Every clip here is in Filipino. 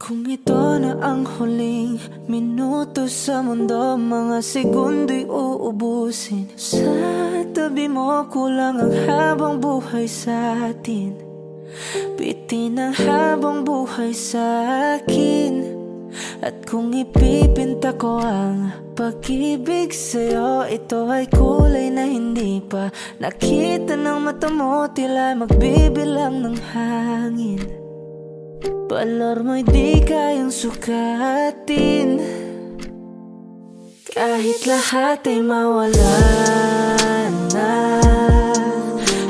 Kung ito na ang huling minuto sa mundo, mga segundo'y uubusin. Sa tabi mo kulang ang habang buhay sa atin. Bitin ang habang buhay sa akin. At kung ipipinta ko ang pag-ibig sa'yo, ito ay kulay na hindi pa nakita ng mata mo, tila magbibilang ng hangin. Balor mo'y di kayang sukatin, kahit lahat ay mawala na.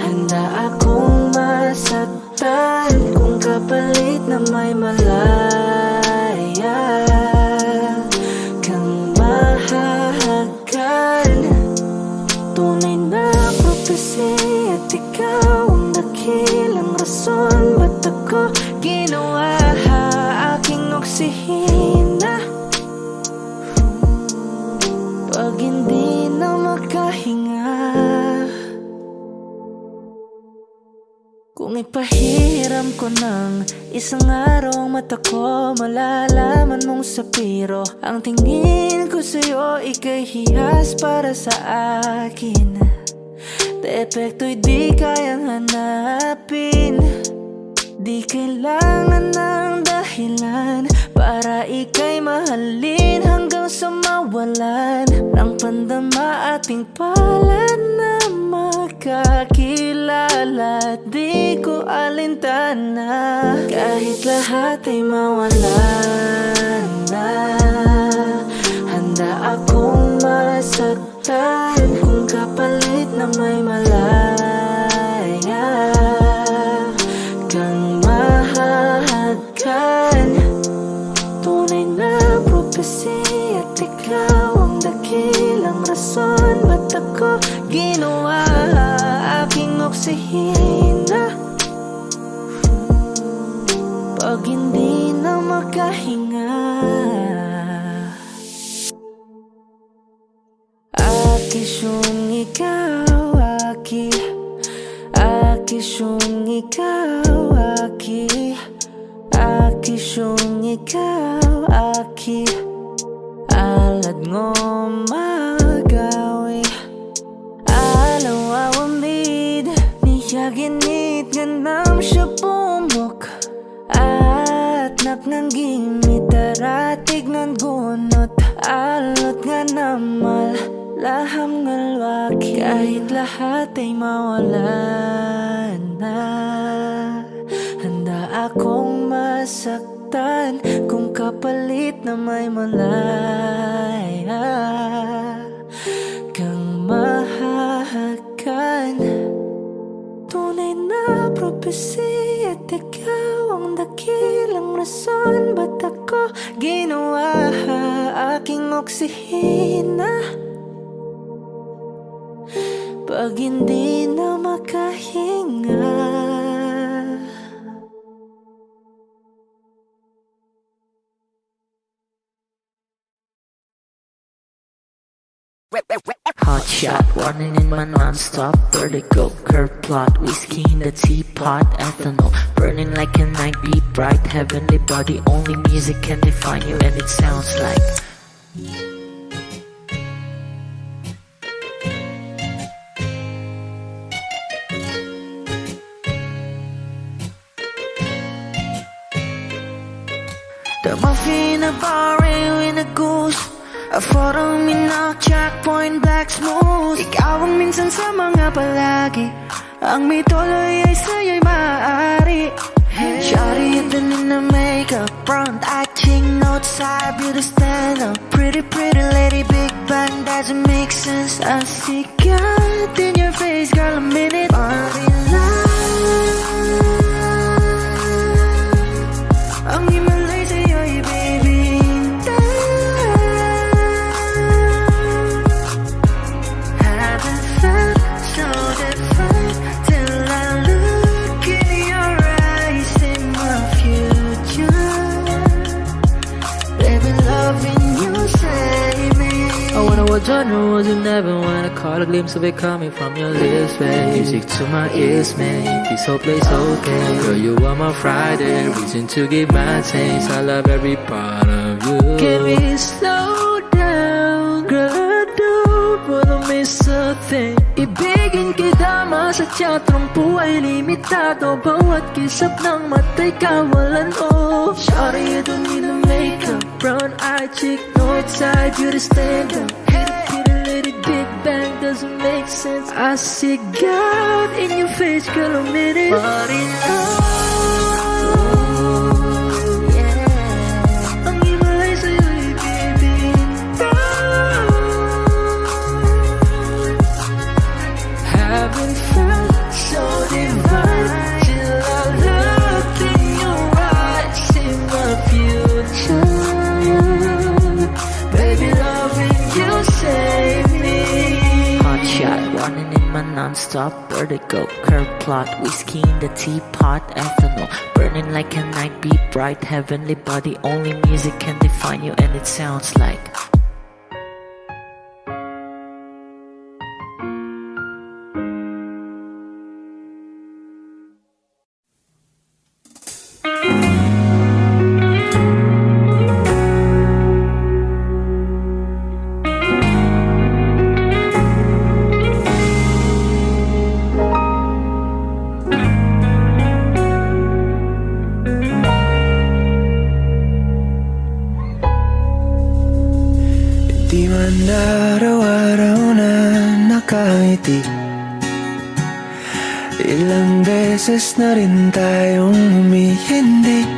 Handa akong masaktan kung kapalit na may malaya kang mahahagan. Tunay na prophecy at ikaw ang dakilang rason ba't ako ginawa aking oksihina. Pag hindi na makahinga, kung ipahiram ko ng isang araw ang mata ko, malalaman mong sapiro ang tingin ko sa'yo, ika'y hiyas para sa akin. Depekto'y di kayang hanapin. Di kailangan ng dahilan para ika'y mahalin hanggang sa mawalan ng pandama ating palad na magkakilala. Di ko alintana kahit lahat ay mawalan na. Handa akong masaktan kung kapalit na may malaya kang mahahagan. Tunay na prophecy at ikaw ang dakilang rason ba't ako ginawa aking oksihina. Pag hindi na makahinga, akisyong ikaw, akisyong ikaw, akisyong ikaw, alad ngo magawi alaw awamid niyaginit ganam siya pumok at naknanggimit taratig ng gunot alot nga namal laham ngalwaki. Kahit lahat ay mawala na, handa akong masaktan kung kapalit na may malaya kang mahahagan. Tunay na prophecy at ikaw ang dakilang rason ba't ako ginawa aking oksihina. Pag hindi na makahinga, hot shot, warning in my non-stop vertigo, curve plot, whiskey in the teapot, ethanol, burning like a night, be bright, heavenly body, only music can define you and it sounds like the muffin, a bar, in a goose, a photo, minak, checkpoint, black smooth. Ikaw ang minsan sa mga palagi, ang may tuloy ay sa'yo'y maaari. Shawty, ito na makeup, front acting, outside, beauty stand up. Pretty, pretty lady, big bang, doesn't make sense. I see God in your face, girl, a minute. Party life, ang himalay sa'yo'y baby. Haven't felt so different till I look in your eyes, in my future. Baby, loving you, save me. I wanna what genre was in heaven when I caught a glimpse of it coming from your lips, babe. Music to my ears, man, this whole place okay. Girl, you are my Friday, reason to give my taste. I love every part of you. Can we slow down, girl, I don't wanna miss a thing. Ibigin kita, masadya tong buhay limitado. Bawat kisap ng mata'y kawalan, oh. Shawty, you don't need no makeup. Brown eye chick, north side, you to stand up. Hit a little big bang, doesn't make sense. I see God in your face, girl, I'm in it. But in love, yeah. Ang imalay sa'yo, ibibigin ko. Haven't felt so divine till I look in your eyes, in my future. Baby, loving you save me. Hot shot, running in my non-stop vertigo. Curve plot, whiskey in the teapot, ethanol. Burning like a night, be bright, heavenly body. Only music can define you, and it sounds like di man araw-araw na nakangiti. Ilang beses na rin tayong humihindi.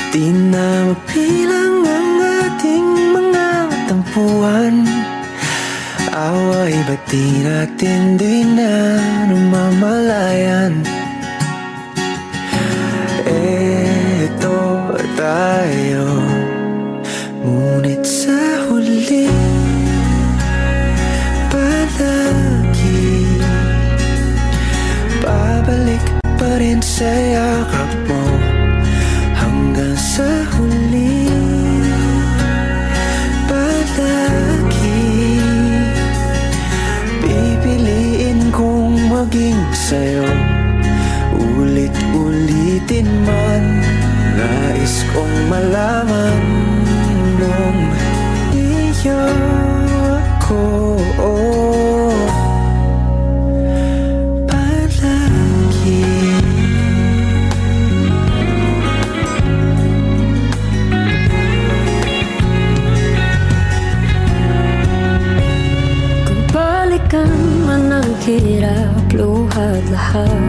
Di na mapilang ang ating mga tampuhan. Away ba't di natin di na namamalayan? Eto tayo, ngunit sa huli palagi babalik pa rin sa yakap mo. Hanggang sa huli palagi pipiliin kong maging sa'yo. Ulit-ulitin man, nais kong malaman nung iyo ako palagi. Kung balikan man ang hirap, luhat lahat,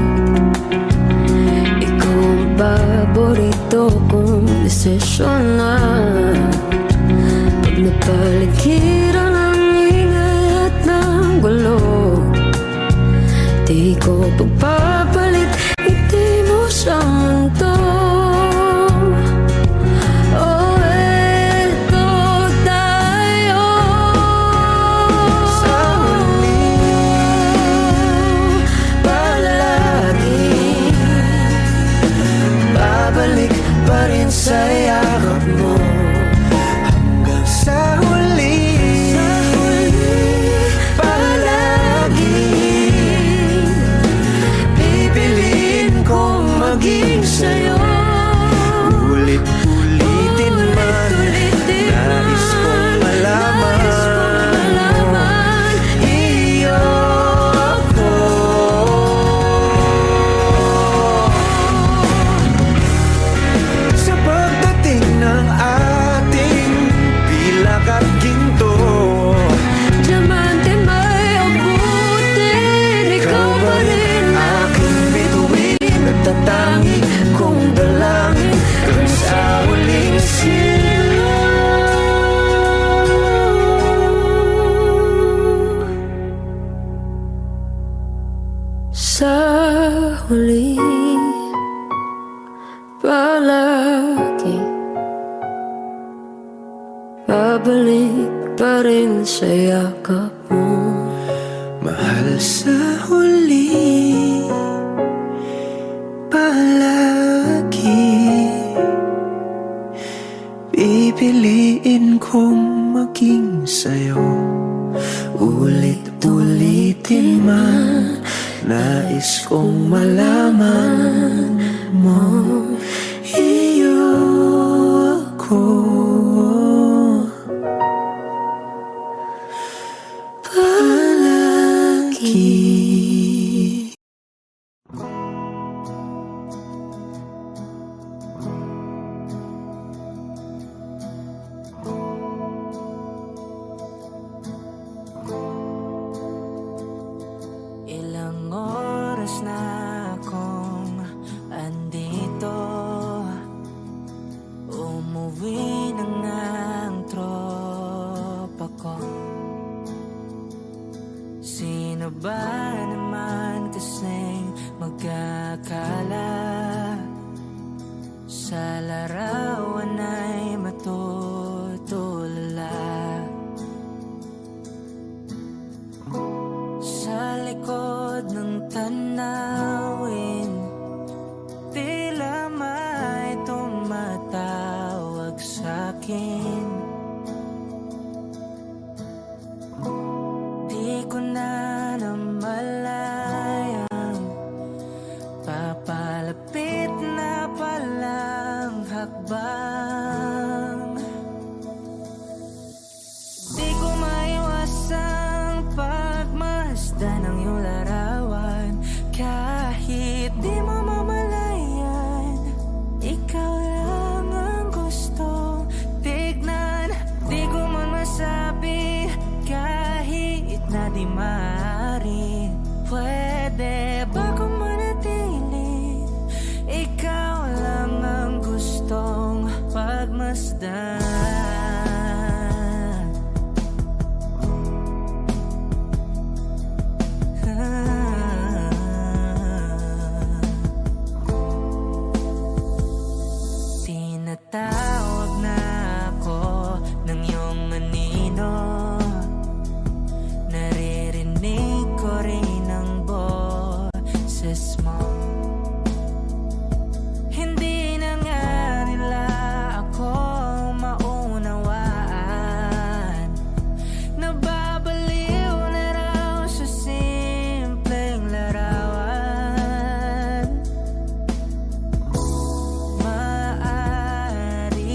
ikaw ang paborito kong desisyon na. Pag napaligiran ang ingay at ng gulo, di ko pagpapalit ngiti mo sa mundo. Oh, eto tayo Sa huli palagi, babalik pa rin sa yakap mo. Hanggang sa huli palagi pipiliin kong maging sa'yo. Ulit-ulitin man, nais kong malaman iyo ako. Sa pagdating ng ating pilak at ginto, diamante may abutin, ikaw pa rin aking bituin, nagtatangi kong dalangin hanggang sa huling silaw. sa huli palagi babalik pa rin sa yakap mo. Mahal, sa huli palagi pipiliin kong maging sa'yo. Ulit-ulitin man, nais kong malaman mo, iyo ako. Palagi. Ilang oras na akong andito, umuwi na nga ang tropa ko. Sino ba naman kasing magkakala sa larawan ay matutulala? Sa likod ng tanawin, tila may tumatawag sa'kin. Di ko na namalayang papalapit na palang hakbang. Di ko maiwasang pagmasdan ng iyong larawan. Kahit di mo mamalayan, ikaw lang ang gusto tignan. Di ko man masabi kahit na di maaari. Pwede ba kung manatili? Ikaw lang ang gustong pagmasdan. Tinatawag na ako ng iyong anino, naririnig ko rin ang boses mo. Hindi na nga nila ako maunawaan. Nababaliw na raw sa simpleng larawan. Maaari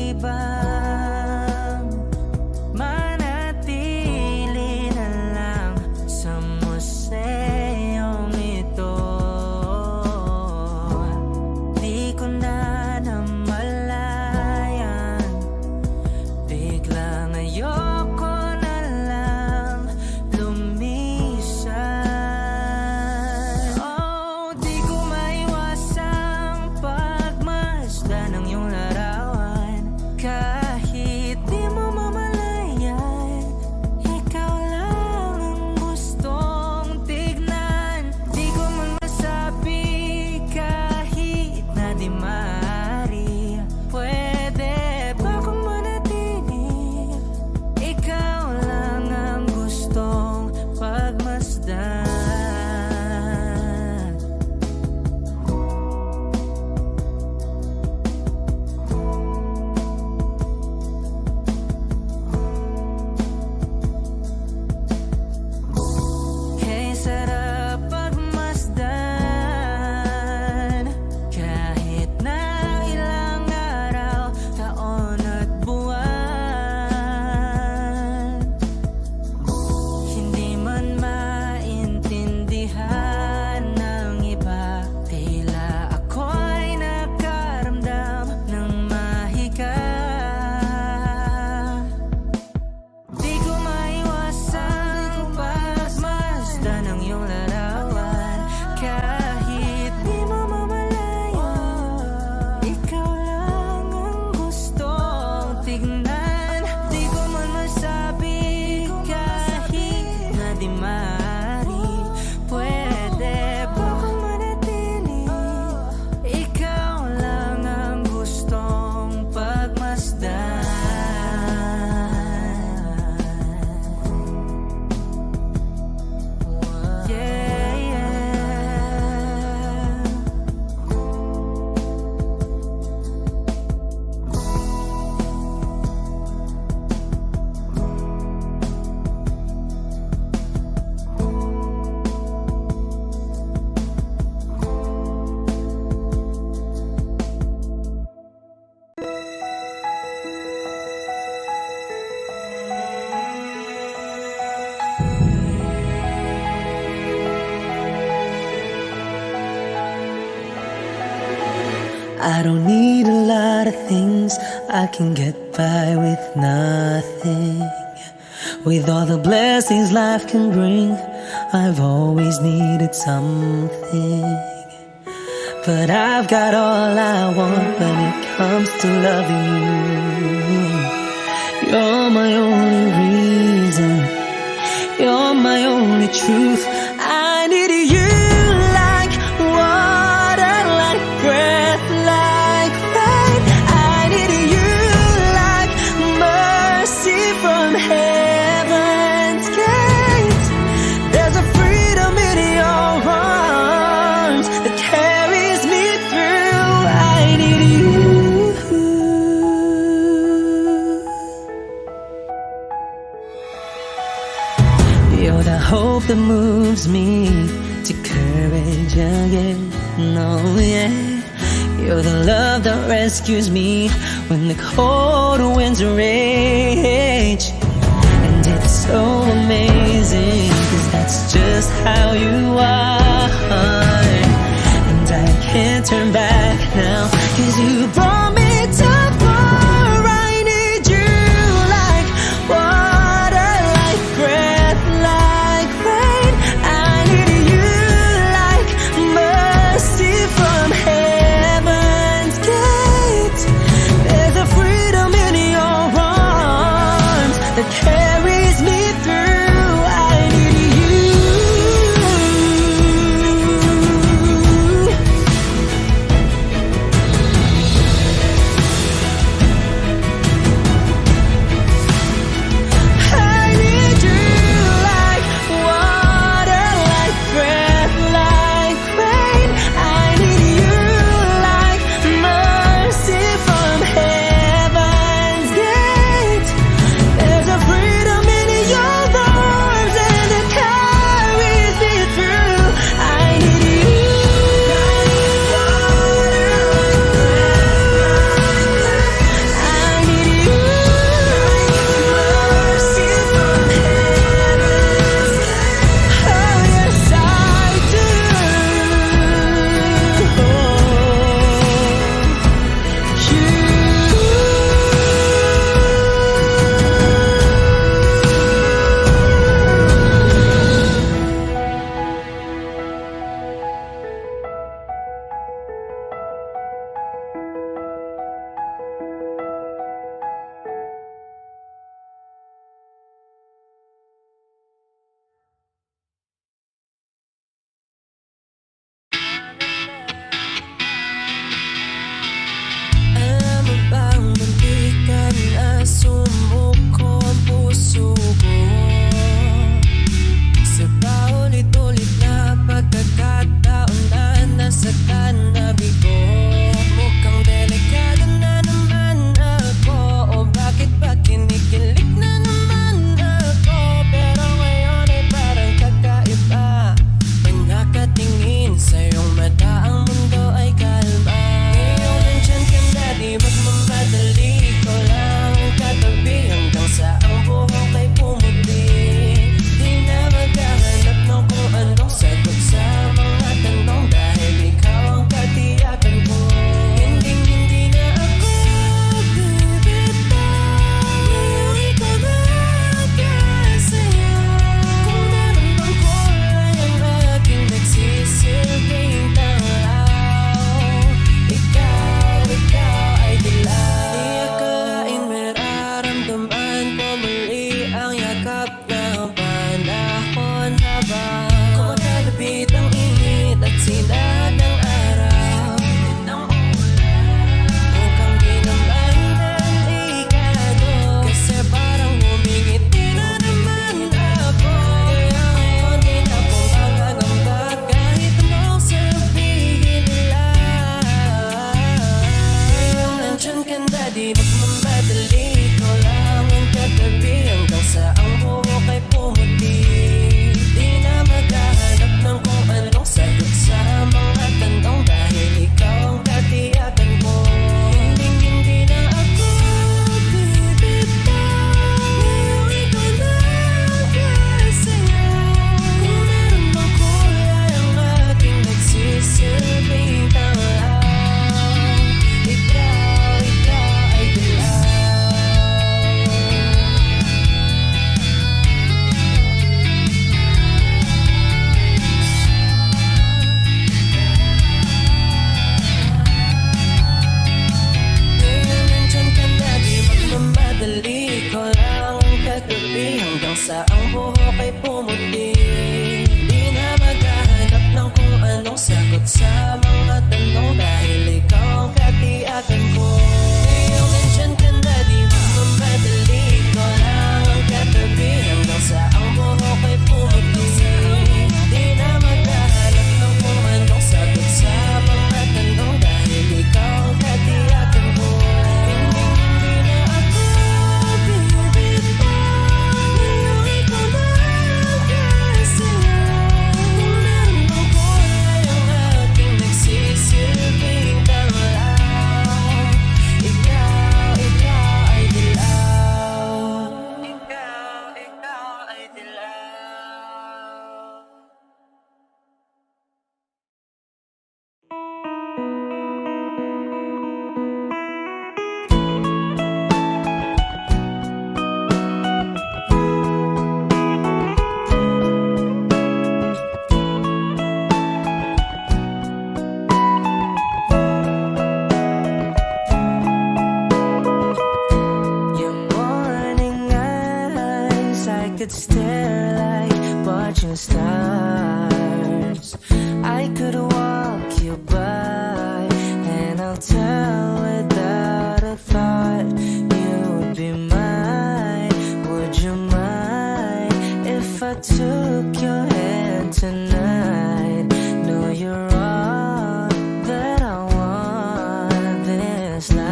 I don't need a lot of things, I can get by with nothing. With all the blessings life can bring, I've always needed something. But I've got all I want when it comes to loving you. You're my only reason, you're my only truth. I need you like water, like breath, like rain. I need you like mercy from heaven's gate. There's a freedom in your arms that carries me through. I need you. You're the hope that moves me to courage again. No, yeah. You're the love that rescues me when the cold winds rage. And it's so amazing, 'cause that's just how you are. And I can't turn back now, 'cause you brought me too far. I need you like water, like breath, like rain. I need you like mercy from heaven's gate. There's a freedom in your arms that carries me through. I need you. I need you like water, like breath, like rain. I need you like mercy from heaven's gate. There's a freedom in your arms and it carries me through. I need you. I need you. Mercy from heaven's gate. Oh yes, I do. Alam mo bang muntikan na sumuko ang puso ko sa paulit-ulit na pagkakataon na nasa kanabi ko. Mukhang delikado na naman ako, o bakit ba kinikilig na naman ako? Pero ngayon ay parang kakaiba, pag nakatingin sa iyong mata ang mundo ay kalma. Ngayon nandyan ka na, di magmamadali, ko lang ang katabi hanggang sa ang buhok ay pumuti. Di na maghahanap ng kung anong sagot sa mga tanong, dahil ikaw ang katiyakan ko. Hindi na ako bibitaw, ngayong ikaw na kasaya. Kung meron bang kulay ang aking nagsisilbing tanglaw, ikaw ay dilaw. Di akalain mararamdaman ko muli ang yakap ng panahon, habang kumakalapit ang init at sinag ng araw. Mukhang di naman delikado, kasi parang humingiti na naman ako. Kaya ngayon di na ako magagamba kahit anong sabihin nila. Ngayon nandyan ka na, di magmamadali, ko lang ang katabi hanggang sa ang buhok ay pumuti. Di na maghahanap ng kung anong sagot sa mga tanong, dahil ikaw ang katiyakan ko. Hindi na ako bibitaw, ngayong ikaw na kasaya. Kung meron bang kulay ang aking nagsisilbing tanglaw, could stare like watching stars. I could walk you by, and I'll tell without a thought you would be mine. Would you mind if I took your hand tonight? No, you're all that I want this life.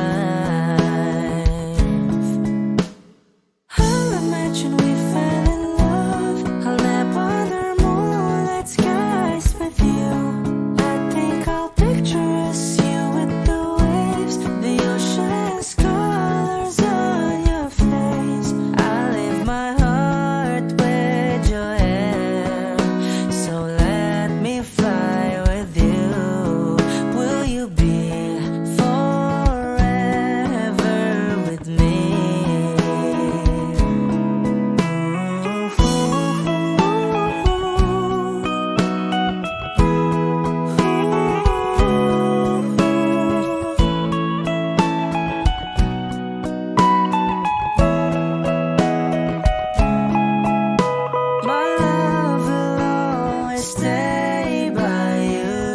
I'll imagine we fell in love. I'll nap under moonlight skies with you. I think I'll picture us, you with the waves, the ocean's colors on your face. I'll leave my heart with your hair, so let me fly with you. Will you be forever with me? My love will always stay by you.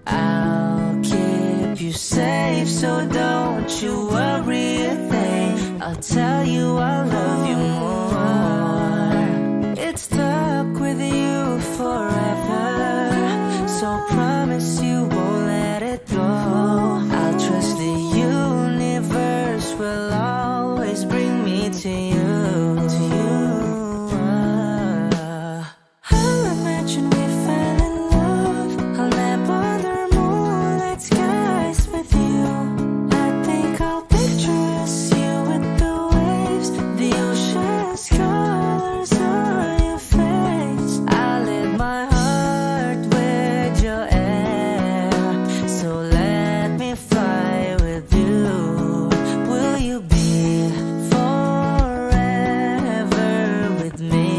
I'll keep you safe, so don't you worry a thing. I'll tell you I love you more. It's stuck with you forever, so promise you won't let it go. I'll trust the universe will always bring me to you. I'll imagine we fell in love. I'll nap under moonlight skies with you. I think I'll picture us, you with the waves, the ocean's colors on your face. I'll leave my heart with your air, so let me fly with you. Will you be forever with me?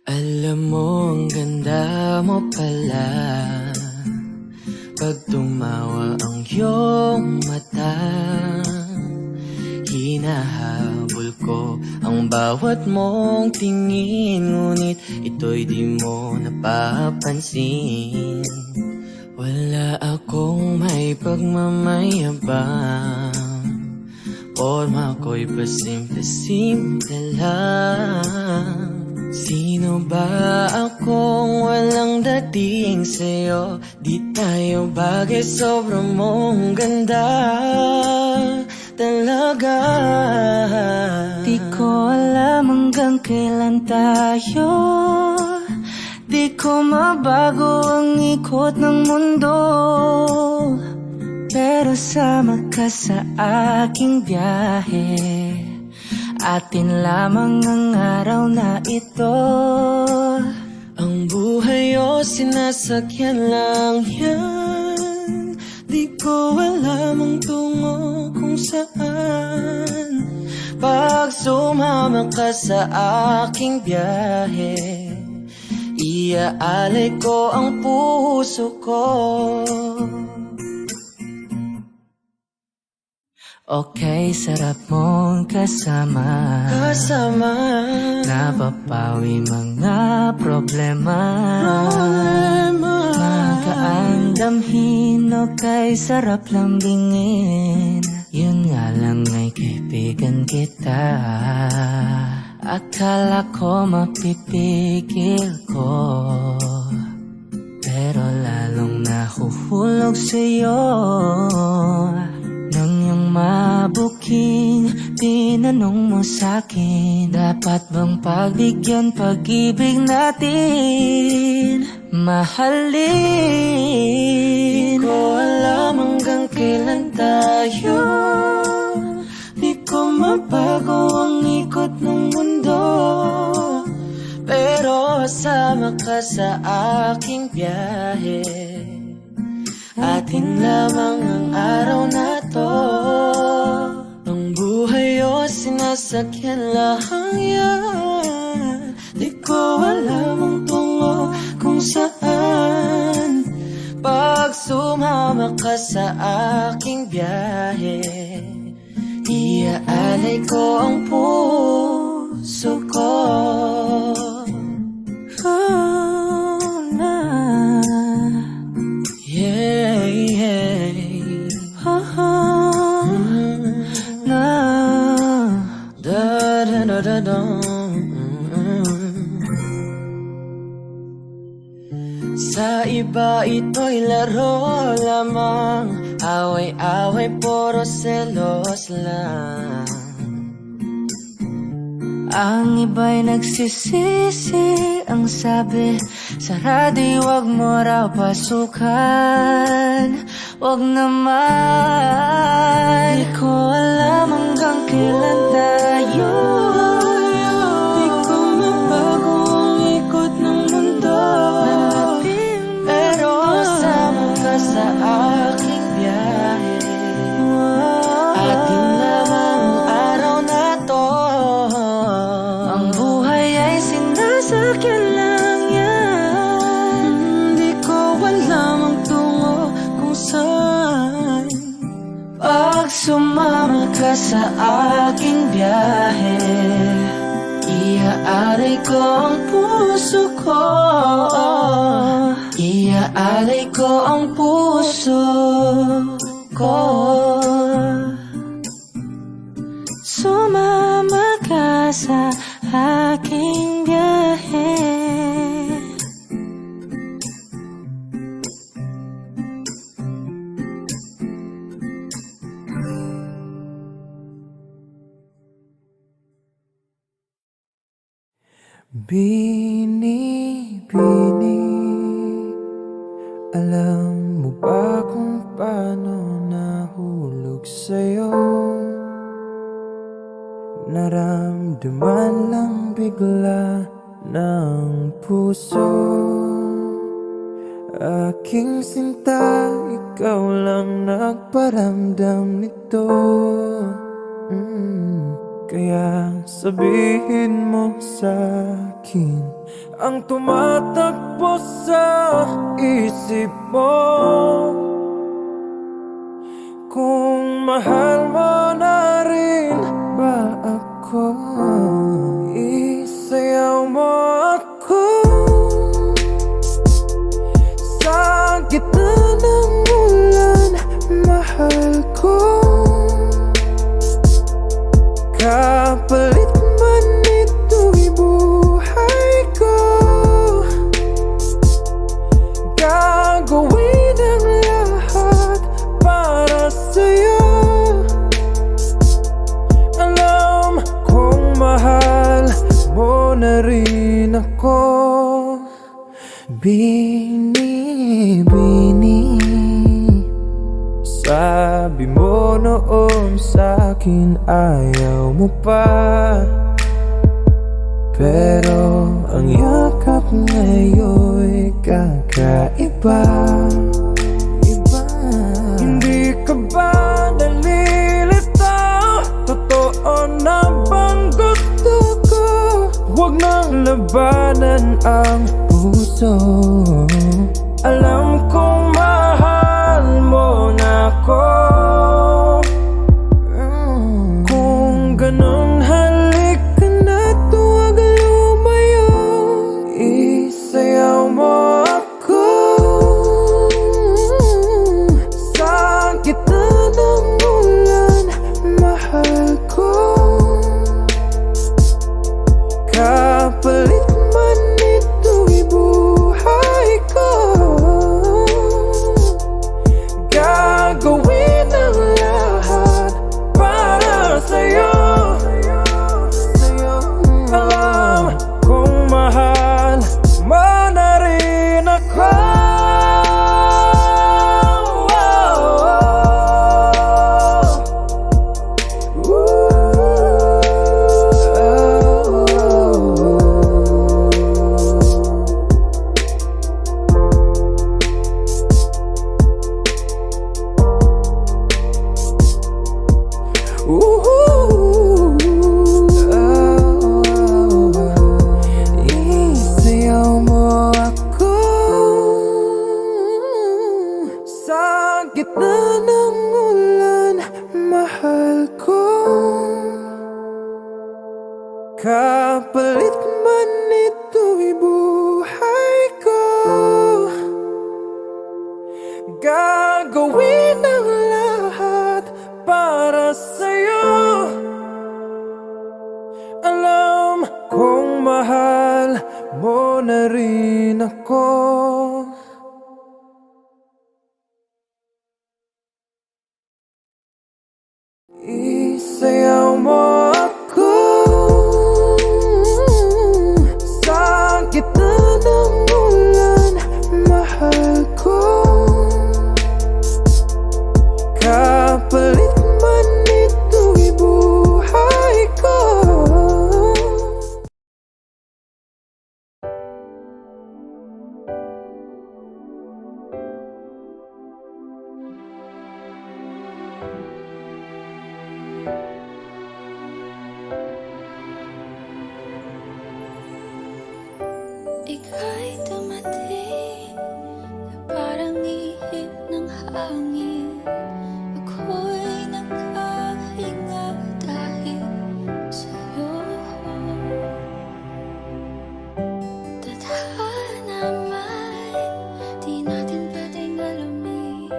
Alam mo, ang ganda mo pala pag tumawa ang iyong mata. Hinahabol ko ang bawat mong tingin, ngunit ito'y di mo napapansin. Wala akong may pagmamayabang, forma ko'y pasimple-simple lang. Sino ba akong walang dating sa'yo? Di tayo bagay, sobrang mong ganda talaga. Di ko alam hanggang kailan tayo, di ko mabago ang ikot ng mundo, pero sama ka sa aking biyahe. Atin lamang ang araw na ito. Ang buhay o sinasakyan lang yan, di ko alam ang tungo kung saan. Pag sumama ka sa aking biyahe, iaalay ko ang puso ko. Okay, sarap mong kasama, napapawi mga problema. Magaan damhin kay sarap lambingin. Yun nga lang ay kaibigan kita. Akala ko mapipigil ko, pero lalong nahuhulog sa'yo. Nang yung mabuking tinanong mo sa'kin, dapat bang pagbigyan pag-ibig natin? Mahalin. Di ko alam hanggang kailan tayo. Di ko mabago ang ikot ng mundo, pero sama ka sa aking biyahe. Atin lamang ang araw na to. Ang buhay o sinasakyan lang yan. Di ko alam ang tungo kung saan. Pag sumama ka sa aking biyahe, iaalay ko ang puso ko. Oh, na. Yeah, yeah. Oh, na. Da da da da da. Sa iba ito'y laro lamang, away-away puro selos lang. Ang iba'y nagsisisi, ang sabi sa radyo, wag mo raw pasukan. Wag naman. Di ko alam hanggang kailan tayo. Di ko mabago ang ikot ng mundo, pero sama ka sa aking biyahe. Atin lamang ang araw na to. ang buhay ay sinasakyan lang yan. Di ko alam ang tungo kung saan. Pag sumama ka sa aking biyahe, Iaalay ko ang puso ko. Iaalay ko ang puso ko. sumama ka sa aking biyahe. Bini, Bini, alam mo ba kung paano nahulog sa'yo? Naramdaman lang bigla ng puso. Aking sinta, ikaw lang nagparamdam nito. Kaya sabihin mo sa'kin ang tumatakbo sa isip mo. Kung mahal mo na rin ba ako, isayaw mo ako sa gitna ng ulan, mahal ko. Kapalit man ito'y buhay ko, gagawin ang lahat para sa'yo. Alam kong mahal mo na rin ako. Bini, Bini, sabi mo noon sa'kin ayaw mo pa, pero ang yakap ngayon'y kakaiba. Hindi ka ba nalilitaw? Totoo na bang gusto ko? Huwag nang labanan ang puso. Alam kong mahal mo na ako. Kung ganon, halika na't huwag lumayo. Isayaw mo ako na rin ako. Isayaw mo ako sa gitna ng ulan, mahal ko. Kapalit man ito'y buhay ko. Ika'y dumating na parang ihip ng hangin. Ako'y nagkahinga dahil sa'yo. Tadhana man, di natin pwedeng alamin.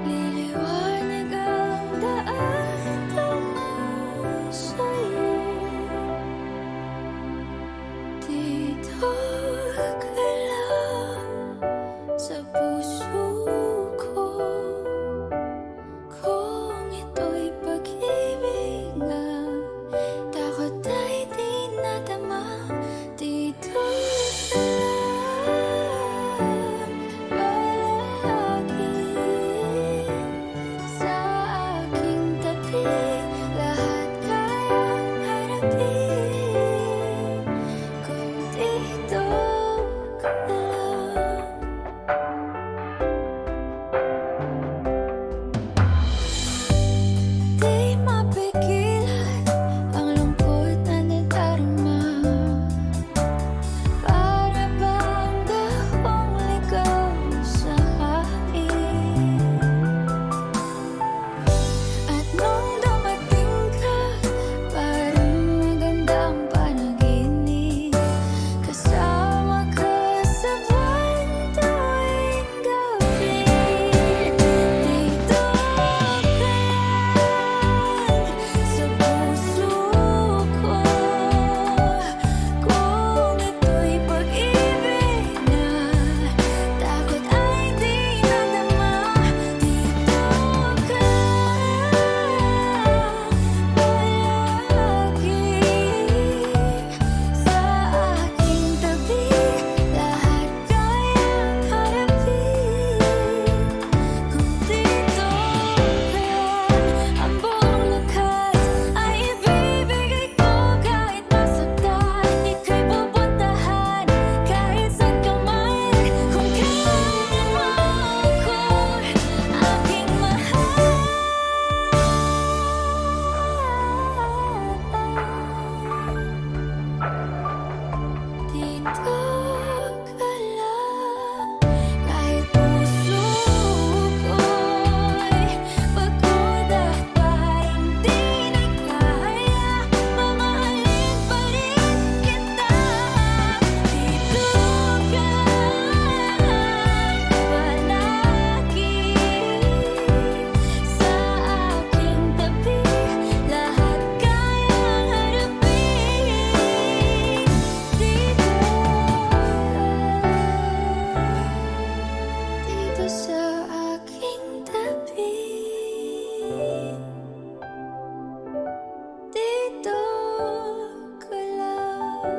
Liliwanag ang daan tungo sa'yo. Dito ka lang sa puso ko. Kung ito'y pag-ibig nga, takot ay di nadama. Dito ka lang palagi sa aking tabi. Lahat kayang harapin kung dito ka lang. Di mapigilan ang lungkot na nadarama. Para bang dahong ligaw sa hangin. At nung dumating ka, parang magandang panaginip. Kasama ka sa buwan tuwing gabi. Dito ka lang sa puso ko. Kung ito'y pag-ibig na, takot ay di nadama. Dito ka palagi sa aking tabi. Lahat kayang harapin kung dito ka lang. Ang buong lakas ay ibibigay ko kahit masaktan. Ika'y pupuntahan kahit saan ka man. Kung kailan mo ako'y aking mahal. Dito ka lang kahit puso ko'y pagod at parang di na kaya. Mamahalin pa rin kita. Dito ka lang palagi sa aking tabi. Lahat kayang harapin. Dito sa aking tabi. Dito ka lang.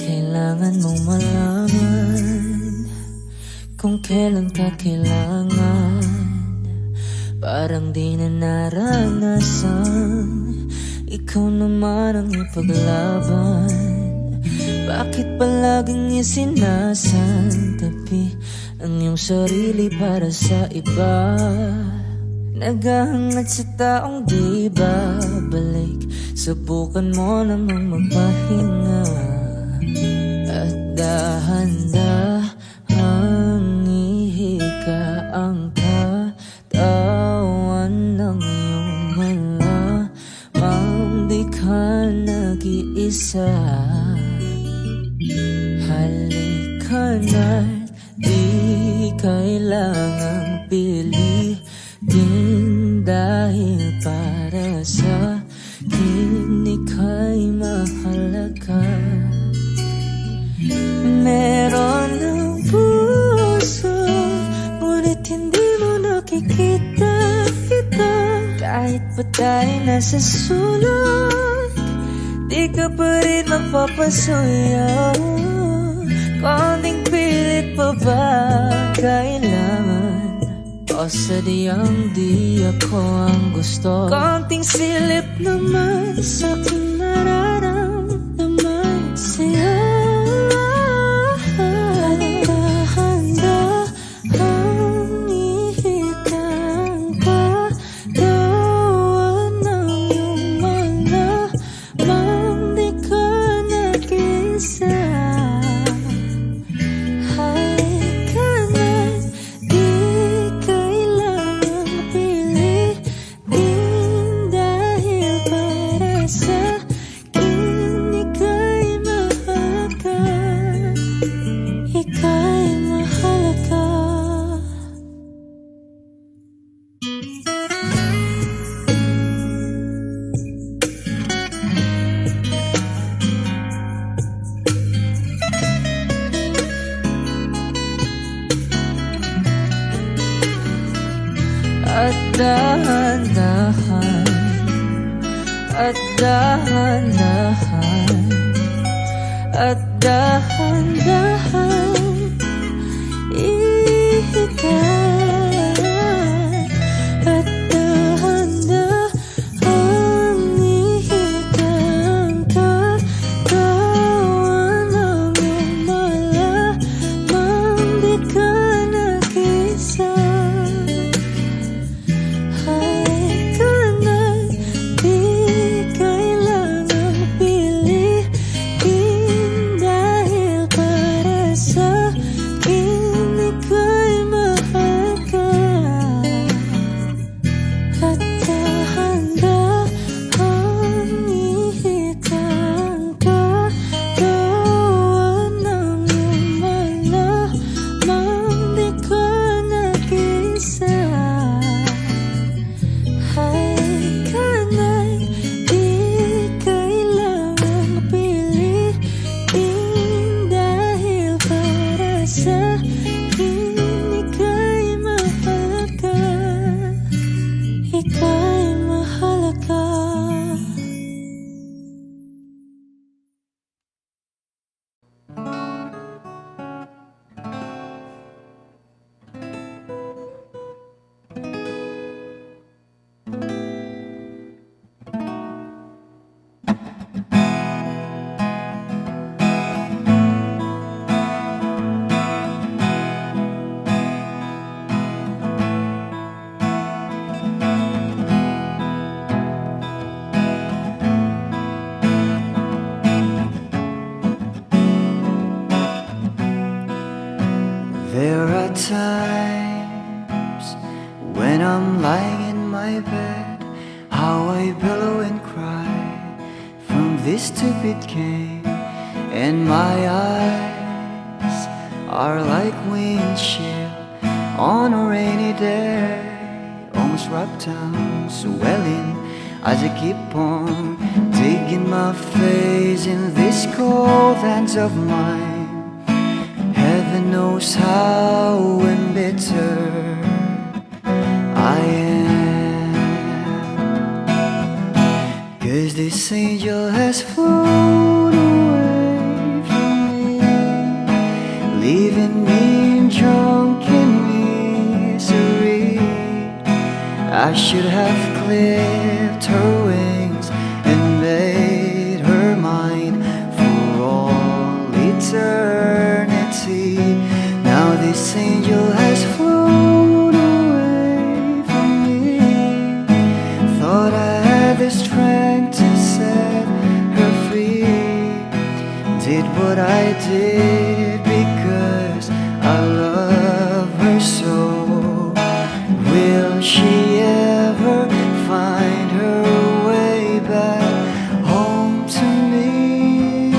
Kailangan mong malaman kung kailan ka kailangan. Parang di na naranasan, ikaw naman ang ipaglaban. Bakit palaging isinasantabi ang iyong sarili para sa iba? Naghahangad sa taong di babalik. Subukan mo namang magpahinga at dahan-dahang ihika ang katawan ng iyong malamang di ka nag-iisa. Halika na't di kailangang pilitin, dahil para sa akin ika'y mahalaga. Meron ng puso, ngunit hindi mo nakikita ito. Kahit pa tayo nasa sulok, di ka pa rin mapapasuyo. Konting pilit pa ba kailangan? O sadyang di ako ang gusto? Konting silip naman sa aking nararamdaman sa'yo. Dahan-dahang ihika ang katawan ng iyong malamang di ka nag-isa. At dahan-dahan, at dahan-dahan, at dahan-dahan ihika. At dahan-dahang ihika ang katawan ng iyong malamang di ka nag-isa. There are times when I'm lying in my bed, how I billow and cry from this stupid game, and my eyes are like windshield on a rainy day, almost wrapped down, swelling as I keep on digging my face in these cold hands of mine. Heaven knows how embittered I am, 'cause this angel has flown away from me, leaving me drunken misery. I should have clipped her wings and made her mine for all eternity. Now this angel has flown away from me, did what I did because I love her so. Will she ever find her way back home to me?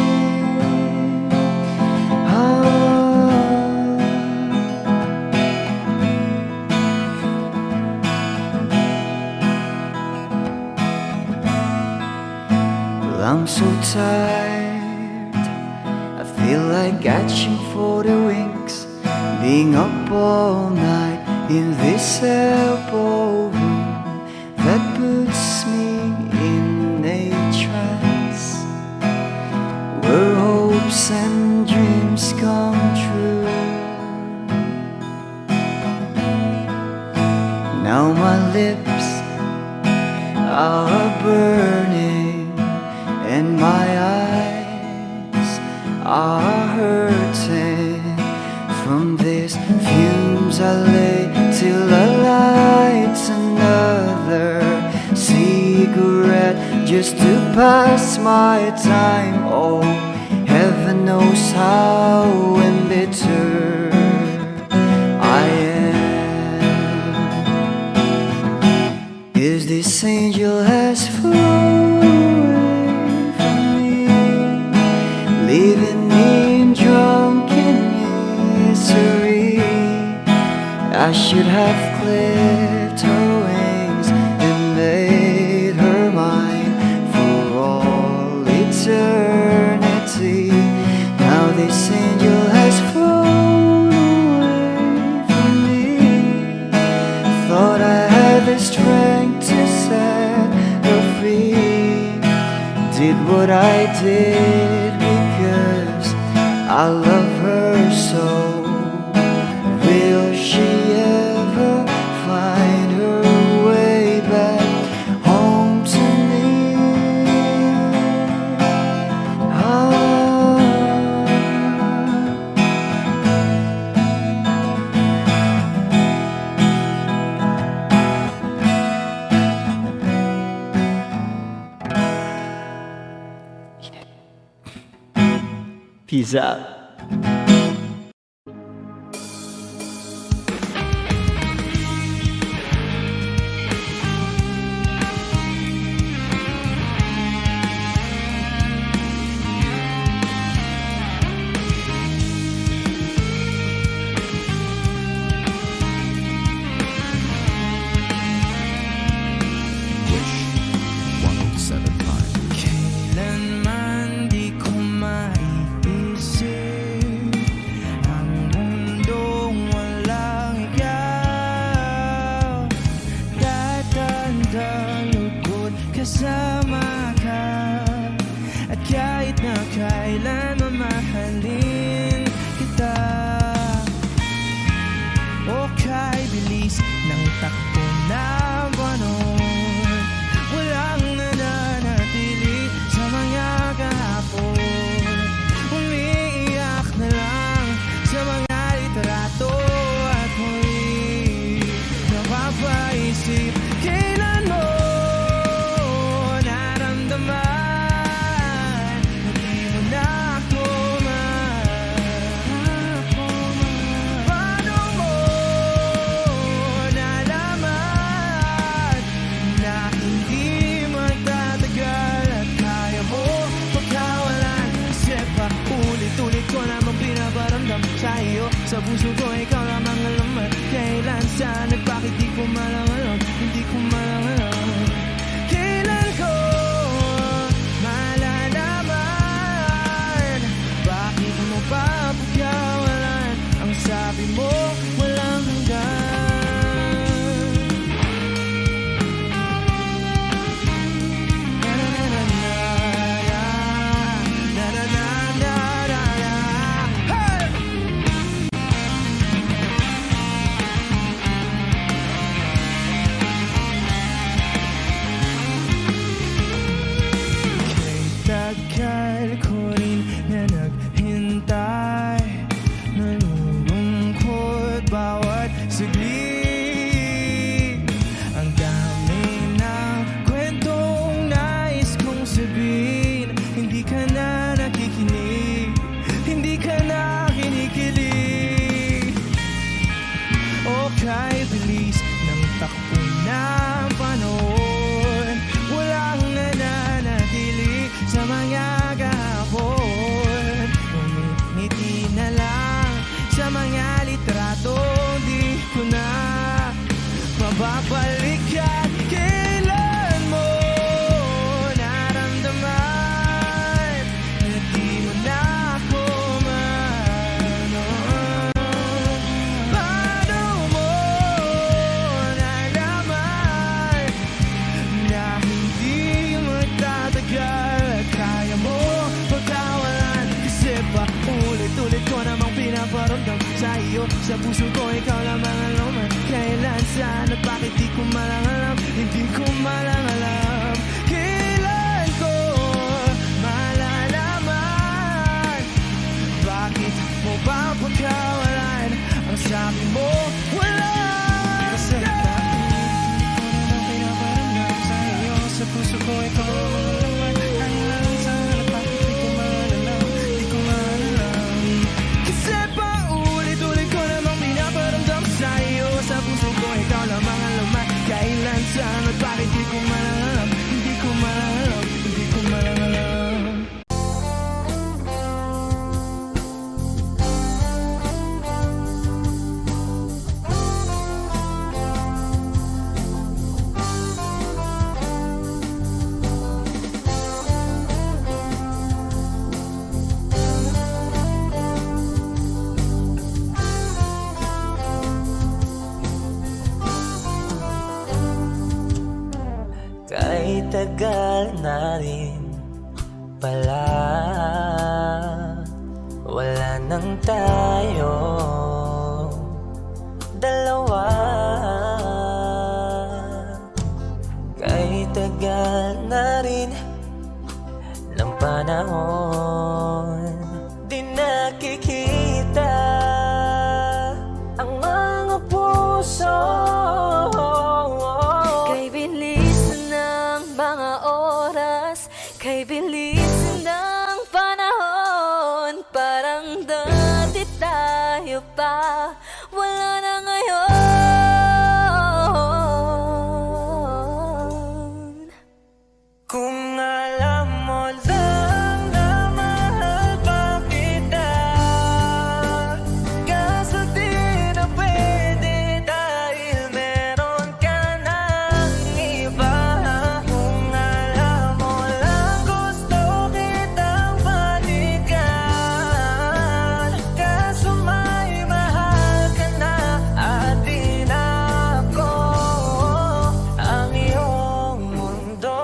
Well, I'm so tired, I feel like catching for the winks, being up all night in this elbow room that puts me in a trance, where hopes and dreams come true. Now my lips are burning and my eyes are hurting from these fumes I lay till I light another cigarette just to pass my time. Oh, heaven knows how embittered I am. Is this angel has flown away from me, leaving me in drunken misery? I should have clipped her wings and made her mine for all eternity. Now this angel has flown away from me. Thought I had the strength to set her free. Did what I did because I love her so. Will she ever find her way back home to me? Peace out. Kailanman di ko maiisip ang mundong walang ikaw. Tatandang lugod kasama ka, at kahit na kailan mamahalin kita. O kay bilis ng takbo ng buwan, walang nananatili sa mga kahapon. Umiiyak na lang sa mga litrato at muli napapaisip, kailan mo naramdaman na di mo na ako paano mo nalaman na hindi magtatagal at kaya mo pagkawalan? Kasi pa ulit-ulit ko namang pinaparamdam sa iyo, sa puso ko ikaw lamang alam at kailan, saan at bakit di ko malaman, hindi ko malaman. Kailan ko malalaman, bakit mo pa pagkawalan? Ang sabi mo walang hanggan. Na-na-na-na-na-na-na-na-na. Hey! Sa puso ko ikaw lamang ang laman. Kailan, saan at bakit di ko malang alam. Hindi ko malang alam. Kailan ko malalaman. Bakit mo ba pagkawalan ang sabi mo wala. Kasi bakit hindi ko na pinaparamdam sa iyo. Sa puso ko ikaw lamang ang laman. Kailan, saan at bakit di ko malalam. Di ko malalam. Kasi paulit-ulit ko namang pinaparamdam sa iyo. Sa puso ko ikaw lamang ang laman. Kailan, saan at bakit di ko malalam. Hindi ko malalam. Hindi ko malalam. Kahit tagal na rin pala, wala nang tayo dalawa. Kahit tagal na rin ng panahon, di nakikita ang mga puso. Kay bilis ng mga oras, kay bilis ng panahon, parang dati tayo pa, wala na ngayon. Kung alam mo lang na mahal pa kita, kaso di na pwede dahil meron ka ng iba. Kung alam mo lang gusto kitang balikan, kaso may mahal ka na at di na ako ang iyong mundo.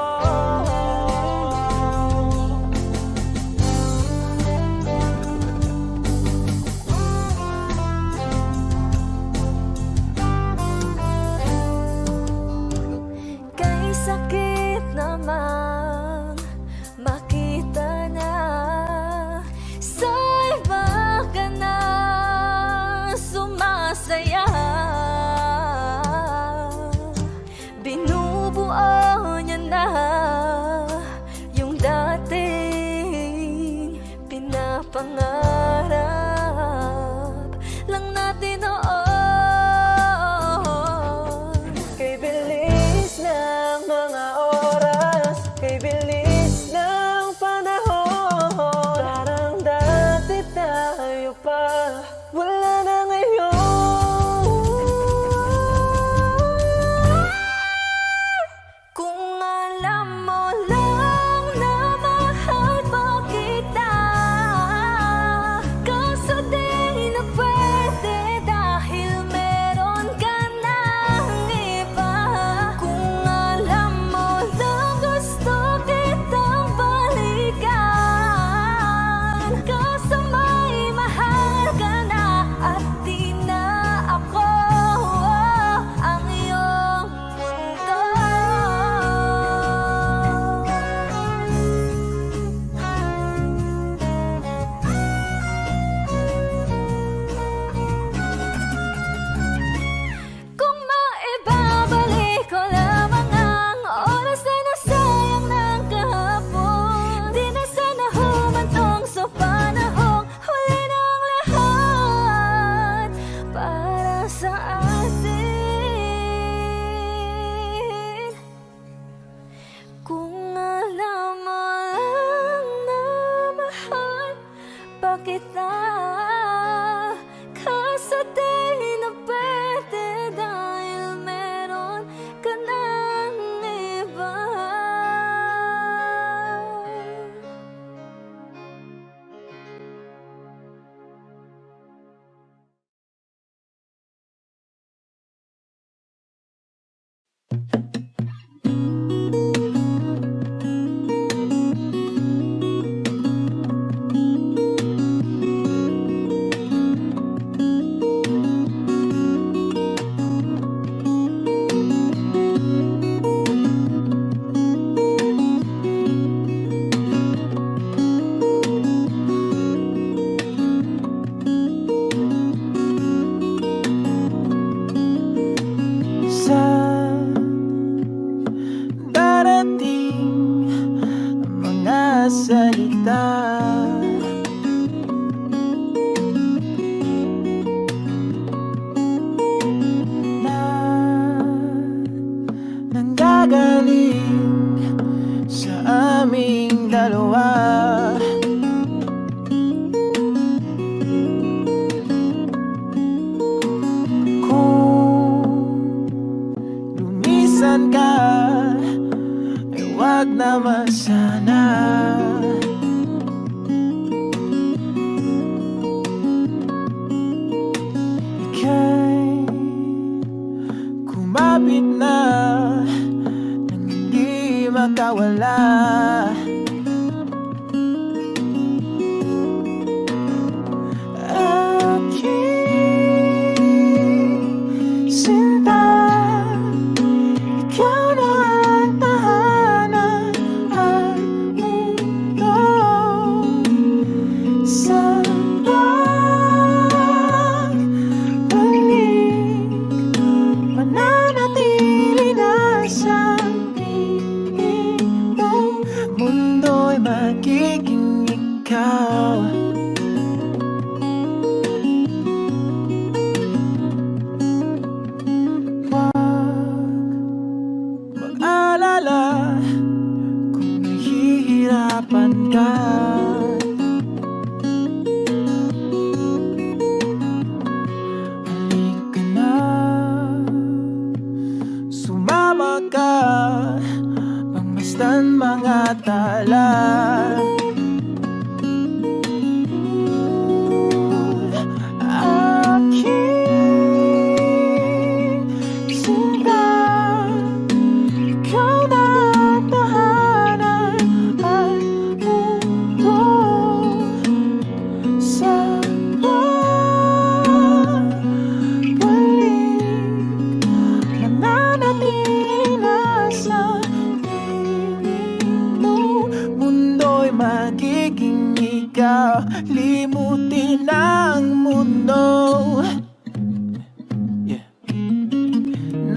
Kay sakit namang makita na sa iba ka na sumasaya. Binubuo niya na yung dating pinapangarap lang natin noon. Kay bilis ng mga oras, kay bilis ng panahon, parang dati tayo pa, wala na ngayon. Kung alam mo lang na mahal pa kita, kaso di na pwede dahil meron ka ng iba. Kung alam mo lang gusto kitang balikan, kaso may mahal ka na at di na ako ang iyong mundo. Kung maibabalik ko lamang ang oras na nasayang ng kahapon, di na sana humantong sa panahong huli ng lahat para sa atin. Kung alam mo lang na mahal pa kita, kaso di na pwede dahil meron ka ng iba. mawawala. Aking sinta, ikaw na ang tahanan at mundo. Sa pagbalik, mananatili na sa piling mo. Mundo'y magiging ikaw. Mag-alala kung nahihirapan ka. Halika na, sumama ka, pagmasdan mga tala. Aking sinta, ikaw na ang tahanan at mundo. Sa pagbalik, mananatili na sa piling mo. Mundo'y magiging ikaw, limutin ang mundo.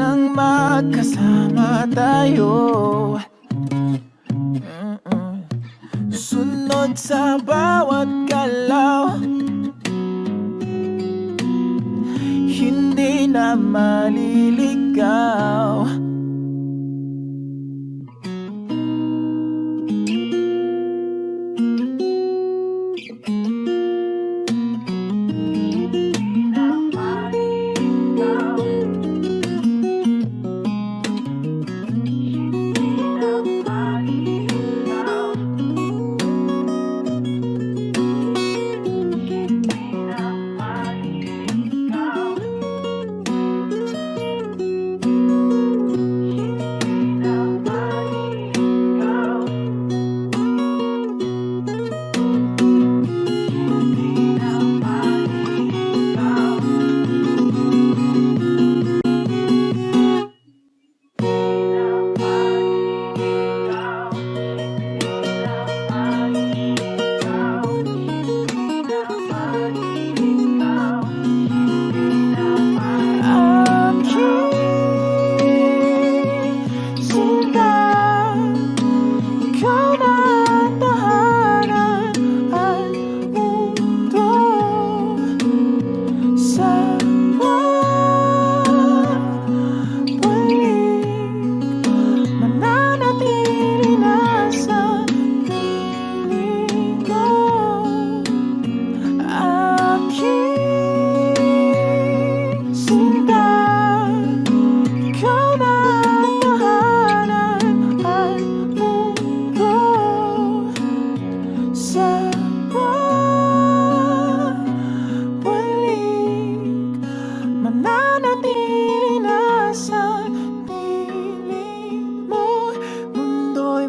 Nang magkasama tayo, sunod sa bawat galaw, hindi na maliligaw.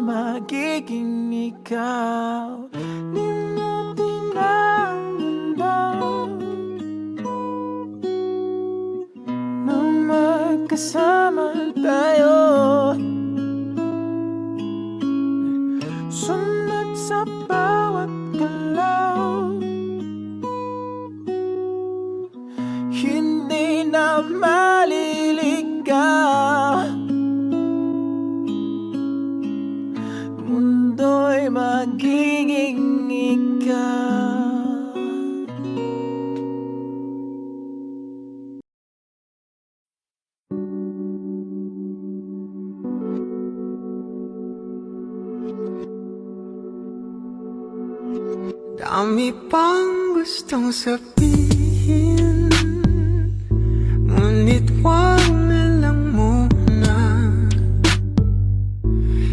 Magiging ikaw, limutin ang mundo. Nang magkasama tayo, sunod sa bawat galaw, hindi na maliligaw. Mundo'y magiging ikaw. Dami pang gustong sabihin, ngunit wag na lang muna.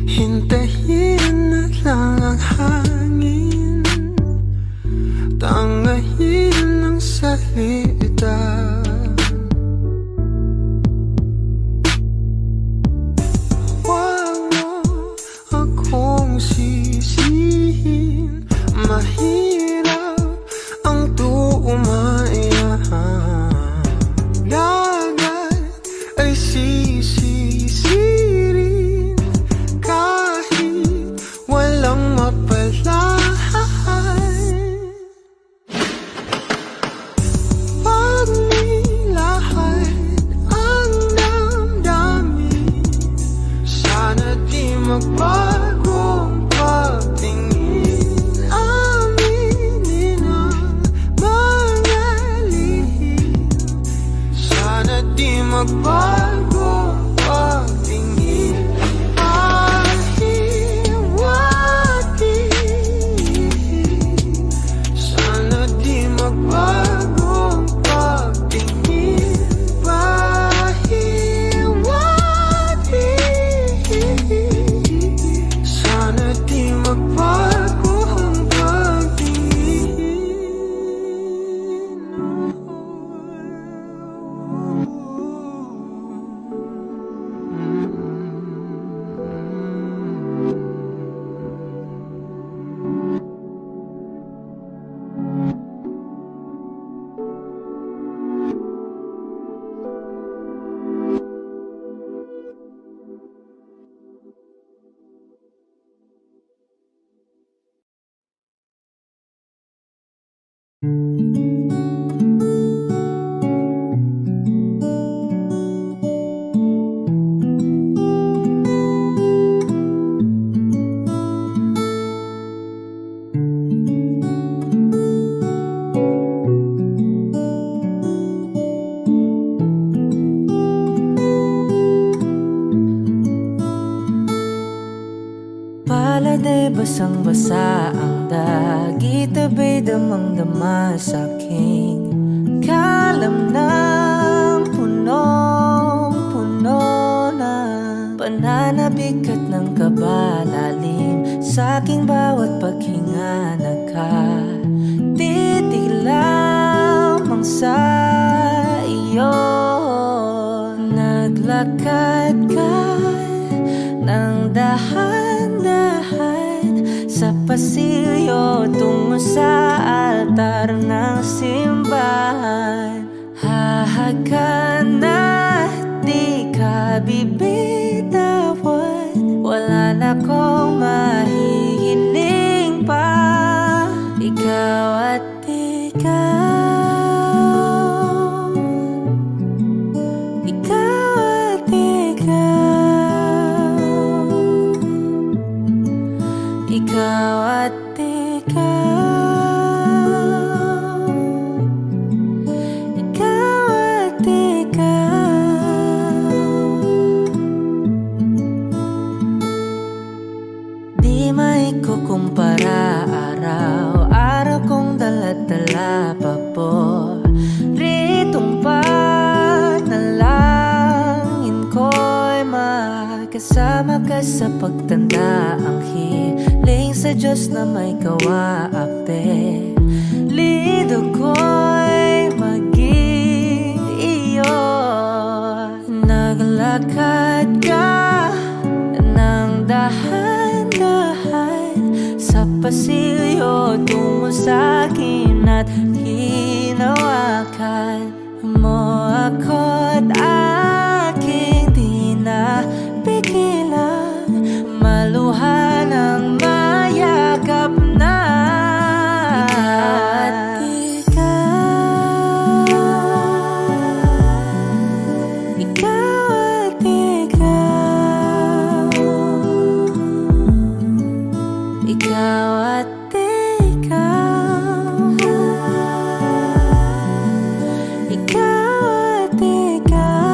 Hintayin na lang ang hangin, tangayin ang salita. Wag mo basang-basa ang dagit, abay damang-dama sa'king kalam ng punong-puno na pananabik at ng kabalalim sa'king bawat paghinga. Nakatitig lamang sa iyo, naglakad ka ng dahan-dahan sa pasilyo tungo sa altar ng simbahan. Hahagan at di ka bibitawan, wala na kong mahihiling pa. Ikaw at ikaw, ikaw at ikaw, ikaw at ikaw, ikaw at ikaw. Di maikukumpara, araw-araw kong dala-dala pa po ritong panalangin ko'y makasama ka sa pagtanda. Ang hiling sa Diyos na may kawaape, lido ko'y maging iyo. Naglakad ka ng dahan-dahan sa pasilyo tungo sa'kin at hinawakan mo ako't aking di na pigilan, maluha ng mayakap na. Ikaw at ikaw, ikaw at ikaw, ikaw at ikaw.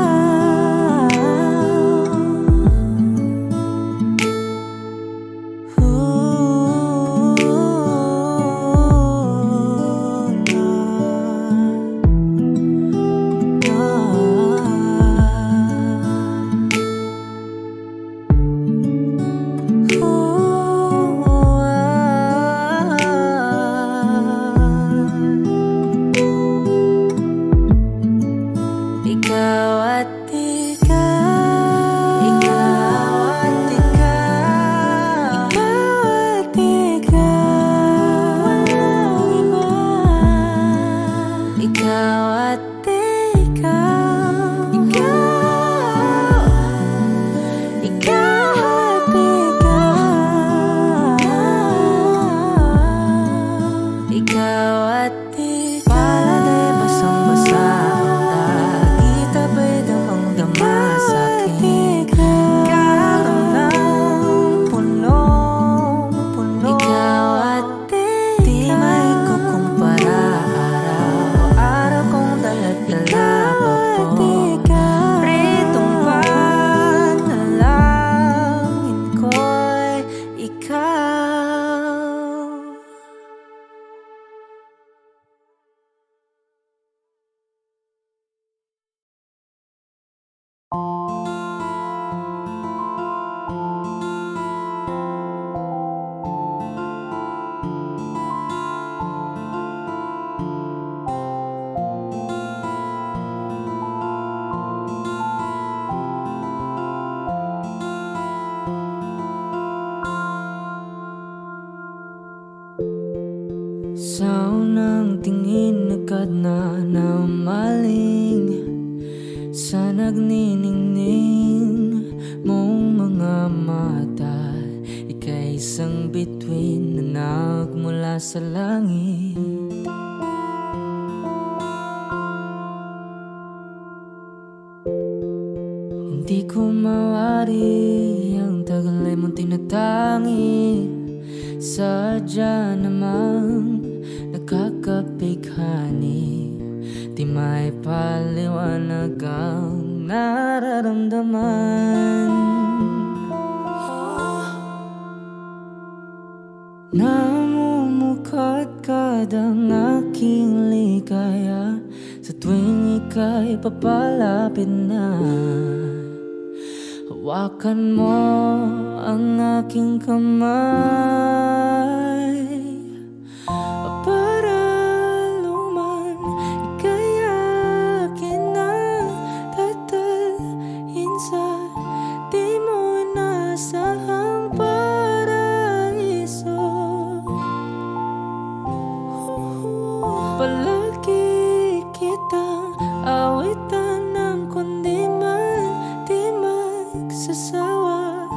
Ikaw at ikaw, ikaw at ikaw, ikaw at ikaw, walang iba. Ikaw at ikaw, ikaw, ikaw at ikaw, ikaw at ikaw. Pala'y basang-basa ang dagit, abay damang-dama sa'king kalam ng punong-puno. Ikaw at ikaw, di maikukumpara, araw-araw kong dala-dala pa po ritong panalangin ko'y ikaw. Sa unang tingin agad na namaling sa nagniningning mong mga mata. Ika'y isang bituin na nagmula sa langit. Hindi ko mawari ang tagal ay mong tinatangi. Sadya namang nakakapighani, di may paliwanag ang nararamdaman. Namumukadkad ang aking ligaya sa tuwing ika'y papalapit na. Hawakan mo ang aking kamay para luman ika'y akin na tatalhin sa di mo inasahang paraiso. Palagi kitang awitan ng kundi man di magsasawa.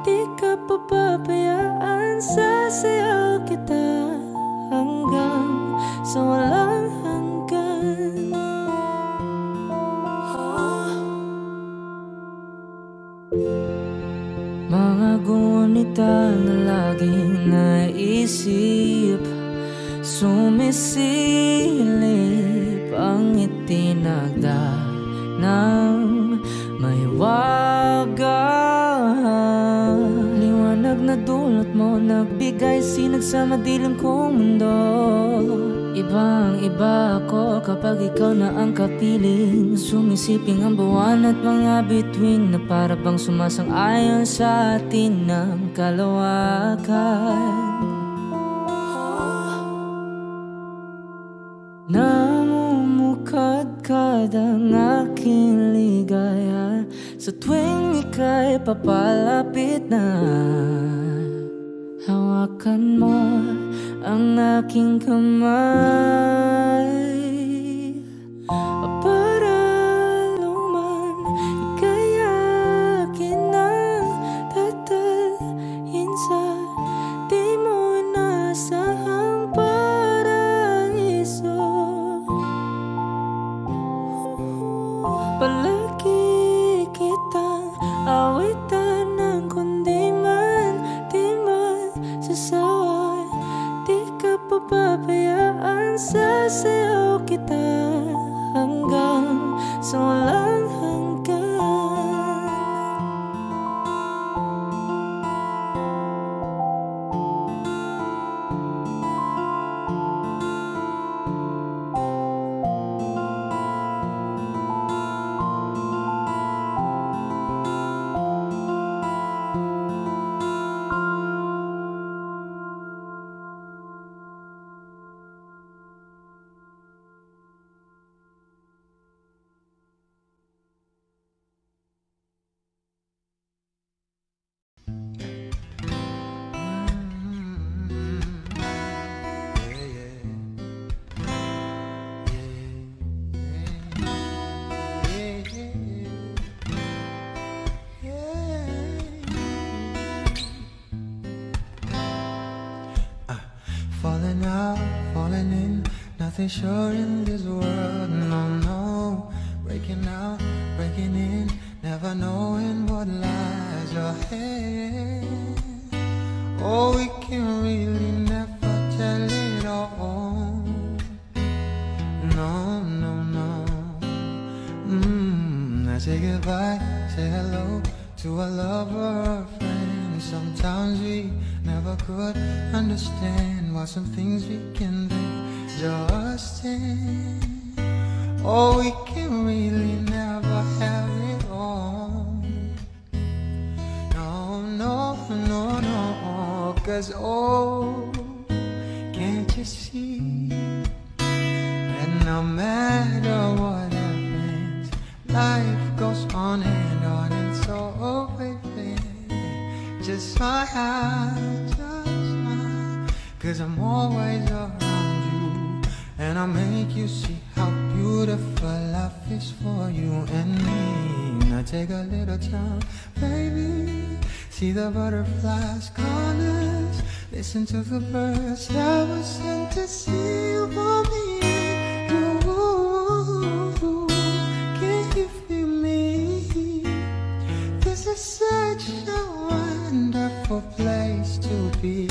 Di ka papabayaan, sasayaw kita hanggang sa walang hanggan. Mga gunita na laging naisip, sumisilip ang itinagda ng may wagang liwanag na dulot mo, nagbigay sinag sa madilim kong mundo. Ibang iba ako kapag ikaw na ang kapiling, sumisiping ang buwan at mga bituin na para bang sumasang-ayon sa atin ng kalawakan. Namumukadkad ang aking ligaya sa tuwing ika'y papalapit na. Hawakan mo ang aking kamay para luman ika'y akin na tatalhin sa di mo inasahang paraiso. Palagi kitang awitan ng kundi man di magsasawa. Di ka papabayaan, sasayaw kita hanggang sa walang hanggan. Falling out, falling in, nothing sure in this world, no, no. Breaking out, breaking in, never knowing what lies ahead. Oh, we can really never tell it all. No, no, no. I say goodbye, say hello to a lover, a friend. Sometimes we never could understand why some things we can do just in. Oh, we can really never have it all. No, no, no, no. Cause oh, can't you see that no matter what happens, life goes on and on, and so oh baby, just smile, cause I'm always around you, and I'll make you see how beautiful life is for you and me. Now take a little time, baby, see the butterflies, colors, listen to the birds that were sent to sing for me and you. Can you feel me? This is such a wonderful place to be.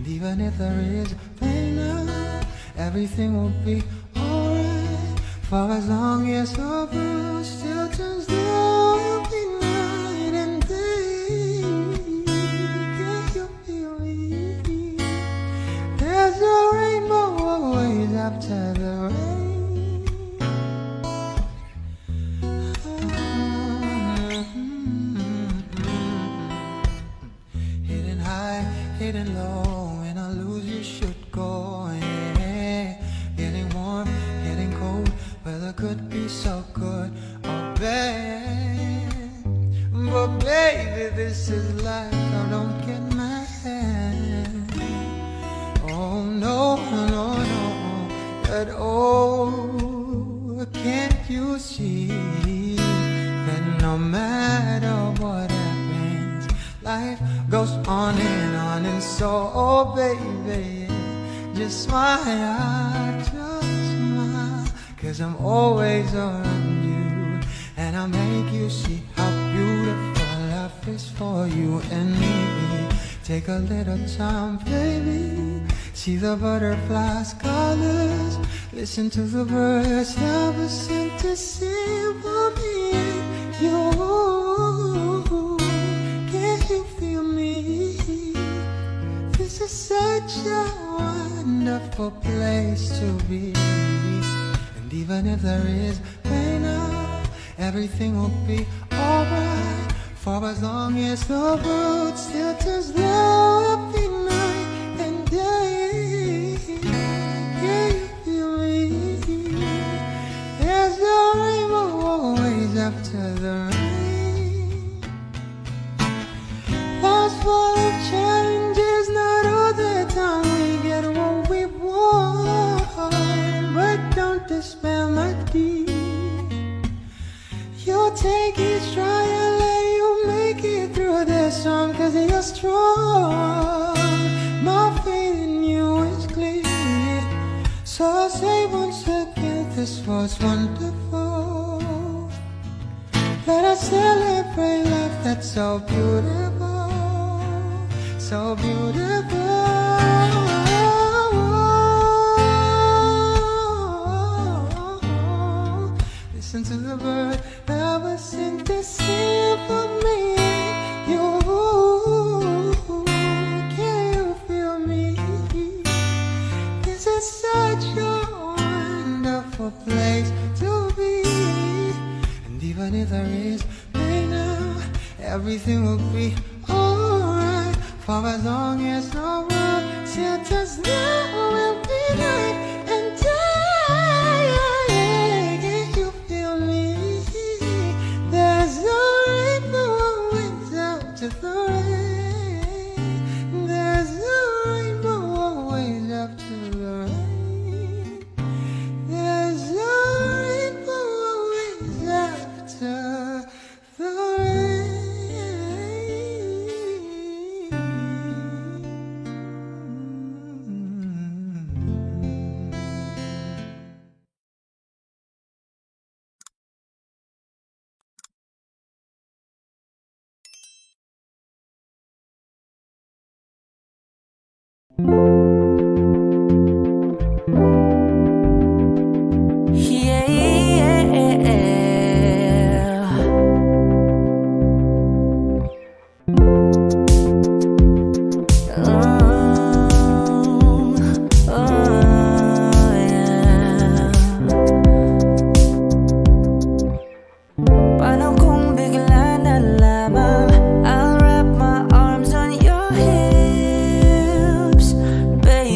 Even if there is pain now, everything will be alright. For as long as the world still turns, there will be night and day. Can you feel me? This is life, so don't get mad. Oh no, no, no. But oh, can't you see that no matter what happens, life goes on, and so, oh baby, just smile, just smile, 'cause I'm always around you, and I'll make you see how beautiful life is for you and me. Take a little time, baby, see the butterflies' colors, listen to the birds that were sent to sing for me and you. Can you feel me? This is such a wonderful place to be. And even if there is pain now, everything will be alright. For as long as the world still turns low every night and day. Can you feel me? There's a rainbow always after the rain. Life's full of challenges, not all the time we get what we want. But don't despair, my dear. You'll take each trial and you'll make it through this storm, 'cause you're strong. My faith in you is clear. So I'll say once again, this was wonderful. Let us celebrate life that's so beautiful, so beautiful. Listen to the bird that was sent to sing for me. You, can you feel me? This is such a wonderful place to be. And even if there is pain now, everything will be alright. For as long as the world still turns now, will be night and day. Can you feel me? There's a rainbow always after the rain. There's a rainbow always after the rain. There's a rainbow always after the rain. Paano kung bigla na lamang I'll wrap my arms on your hips, baby.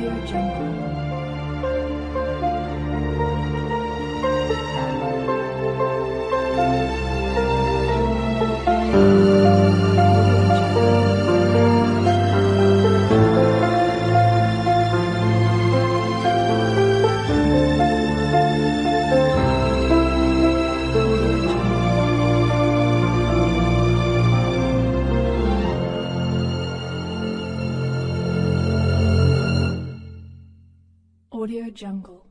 Audio Jungle. Audio Jungle.